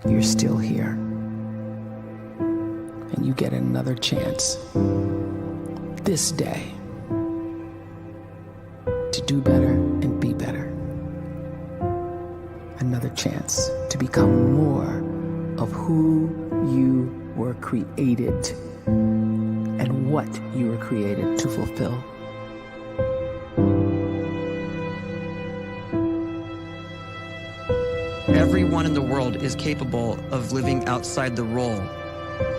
you're still here. And you get another chance this day to do better and be better. Another chance to become more of who you were created and what you were created to fulfill. Everyone in the world is capable of living outside the role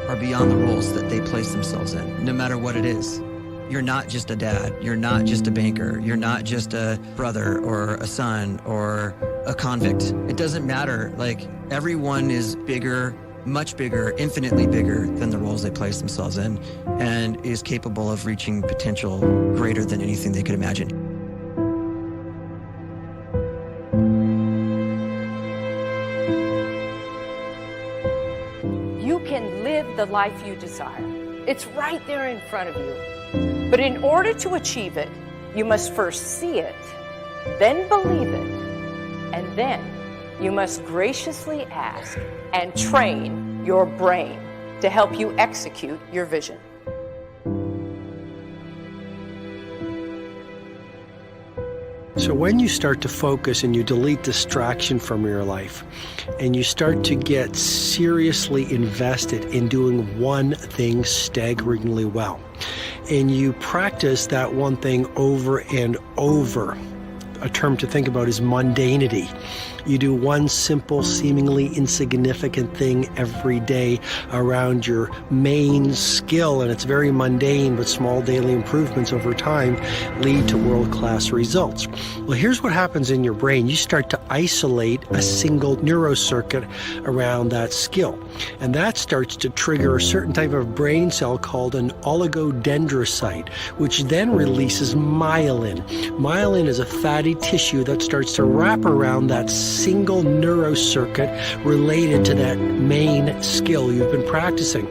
or beyond the roles that they place themselves in, no matter what it is. You're not just a dad, you're not just a banker, you're not just a brother or a son or a convict. It doesn't matter. Like, everyone is bigger, much bigger, infinitely bigger than the roles they place themselves in, and is capable of reaching potential greater than anything they could imagine. You can live the life you desire. It's right there in front of you. But in order to achieve it, you must first see it, then believe it, and then you must graciously ask and train your brain to help you execute your vision. So when you start to focus and you delete distraction from your life, and you start to get seriously invested in doing one thing staggeringly well, and you practice that one thing over and over, a term to think about is mundanity. You do one simple, seemingly insignificant thing every day around your main skill, and it's very mundane, but small daily improvements over time lead to world-class results. Well, here's what happens in your brain. You start to isolate a single neurocircuit around that skill, and that starts to trigger a certain type of brain cell called an oligodendrocyte, which then releases myelin. Myelin is a fatty tissue that starts to wrap around that single neurocircuit related to that main skill you've been practicing.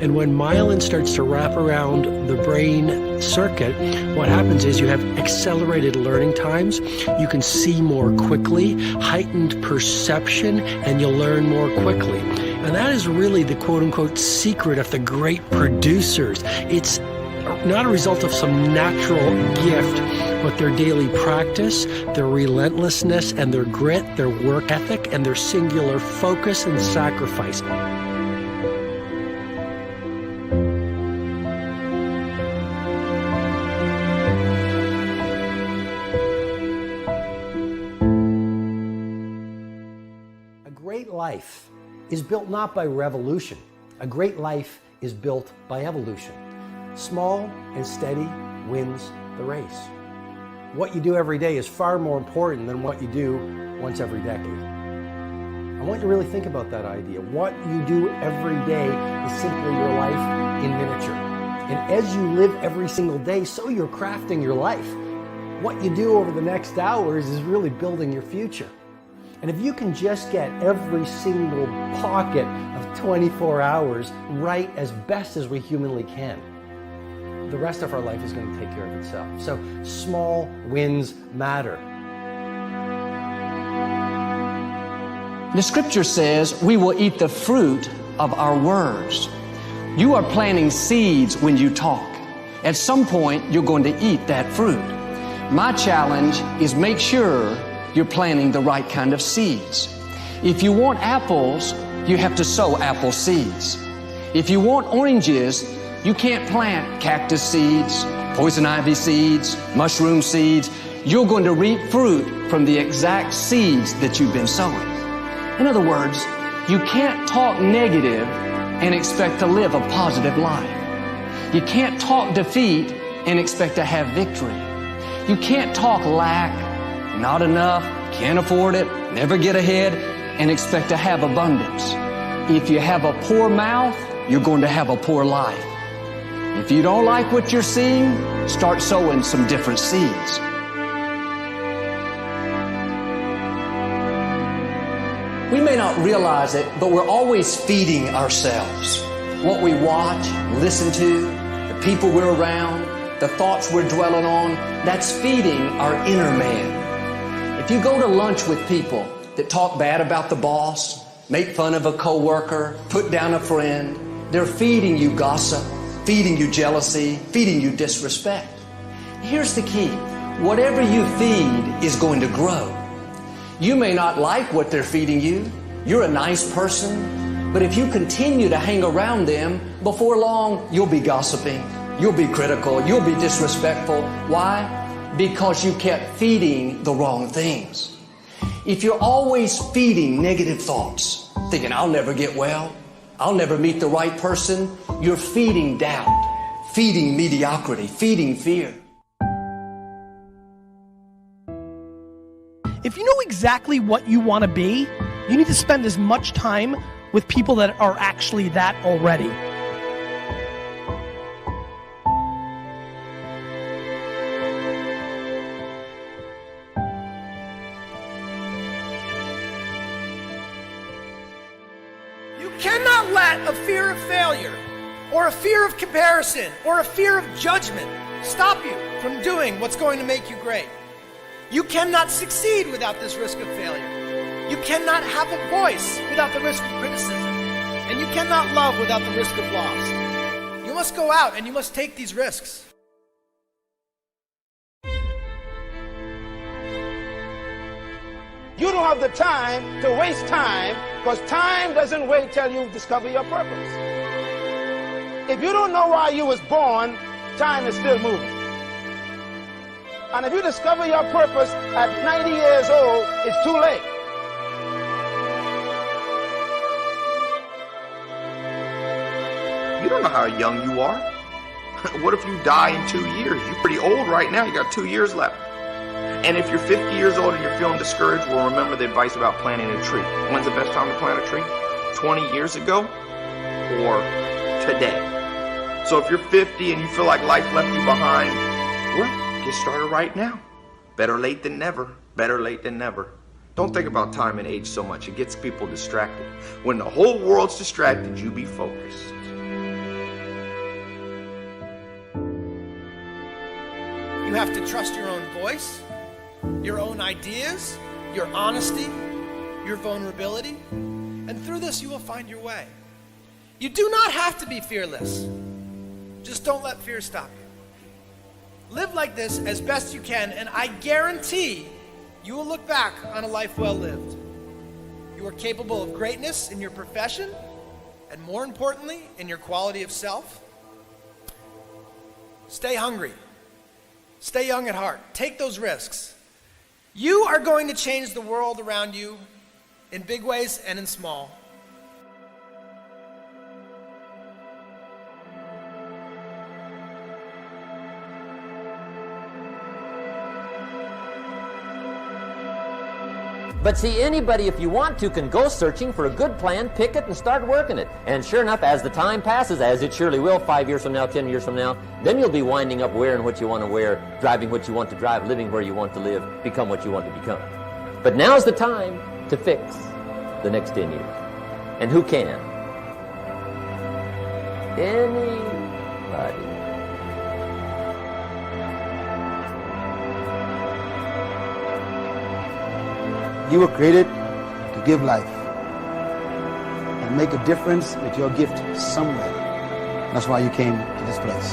And when myelin starts to wrap around the brain circuit, what happens is you have accelerated learning times, you can see more quickly, heightened perception, and you'll learn more quickly. And that is really the quote-unquote secret of the great producers. It's not a result of some natural gift, but their daily practice, their relentlessness and their grit, their work ethic, and their singular focus and sacrifice. A great life is built not by revolution. A great life is built by evolution. Small and steady wins the race. What you do every day is far more important than what you do once every decade. I want you to really think about that idea. What you do every day is simply your life in miniature. And as you live every single day, so you're crafting your life. What you do over the next hours is really building your future. And if you can just get every single pocket of 24 hours right as best as we humanly can, the rest of our life is going to take care of itself. So small wins matter. The scripture says we will eat the fruit of our words. You are planting seeds when you talk. At some point, you're going to eat that fruit. My challenge is make sure you're planting the right kind of seeds. If you want apples, you have to sow apple seeds. If you want oranges, you can't plant cactus seeds, poison ivy seeds, mushroom seeds. You're going to reap fruit from the exact seeds that you've been sowing. In other words, you can't talk negative and expect to live a positive life. You can't talk defeat and expect to have victory. You can't talk lack, not enough, can't afford it, never get ahead, and expect to have abundance. If you have a poor mouth, you're going to have a poor life. If you don't like what you're seeing, start sowing some different seeds. We may not realize it, but we're always feeding ourselves. What we watch, listen to, the people we're around, the thoughts we're dwelling on, that's feeding our inner man. If you go to lunch with people that talk bad about the boss, make fun of a coworker, put down a friend. They're feeding you gossip, feeding you jealousy, feeding you disrespect. Here's the key. Whatever you feed is going to grow. You may not like what they're feeding you. You're a nice person. But if you continue to hang around them, before long, you'll be gossiping. You'll be critical. You'll be disrespectful. Why? Because you kept feeding the wrong things. If you're always feeding negative thoughts, thinking, I'll never get well, I'll never meet the right person, you're feeding doubt, feeding mediocrity, feeding fear. If you know exactly what you want to be, you need to spend as much time with people that are actually that already. You cannot let a fear of failure, or a fear of comparison, or a fear of judgment stop you from doing what's going to make you great. You cannot succeed without this risk of failure. You cannot have a voice without the risk of criticism. And you cannot love without the risk of loss. You must go out and you must take these risks. You don't have the time to waste time, because time doesn't wait till you discover your purpose. If you don't know why you was born, time is still moving. And if you discover your purpose at 90 years old, it's too late. You don't know how young you are. What if you die in 2 years? You're pretty old right now. You got 2 years left. And if you're 50 years old and you're feeling discouraged, well, remember the advice about planting a tree. When's the best time to plant a tree? 20 years ago or today? So if you're 50 and you feel like life left you behind, well, get started right now. Better late than never. Better late than never. Don't think about time and age so much. It gets people distracted. When the whole world's distracted, you be focused. You have to trust your own voice, your own ideas, your honesty, your vulnerability, and through this you will find your way. You do not have to be fearless. Just don't let fear stop you. Live like this as best you can, and I guarantee you will look back on a life well lived. You are capable of greatness in your profession, and more importantly, in your quality of self. Stay hungry. Stay young at heart. Take those risks. You are going to change the world around you in big ways and in small. But see, anybody, if you want to, can go searching for a good plan, pick it, and start working it. And sure enough, as the time passes, as it surely will, 5 years from now, 10 years from now, then you'll be winding up wearing what you want to wear, driving what you want to drive, living where you want to live, become what you want to become. But now's the time to fix the next 10 years. And who can? Anybody. You were created to give life and make a difference with your gift somewhere. That's why you came to this place.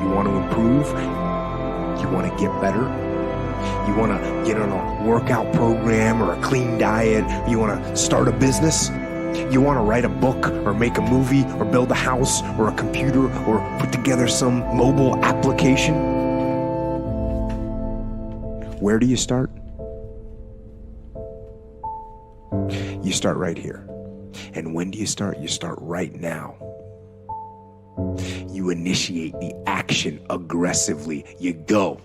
You want to improve? You want to get better? You want to get on a workout program or a clean diet? You want to start a business? You want to write a book or make a movie or build a house or a computer or put together some mobile application? Where do you start? You start right here. And when do you start? You start right now. You initiate the action aggressively. You go.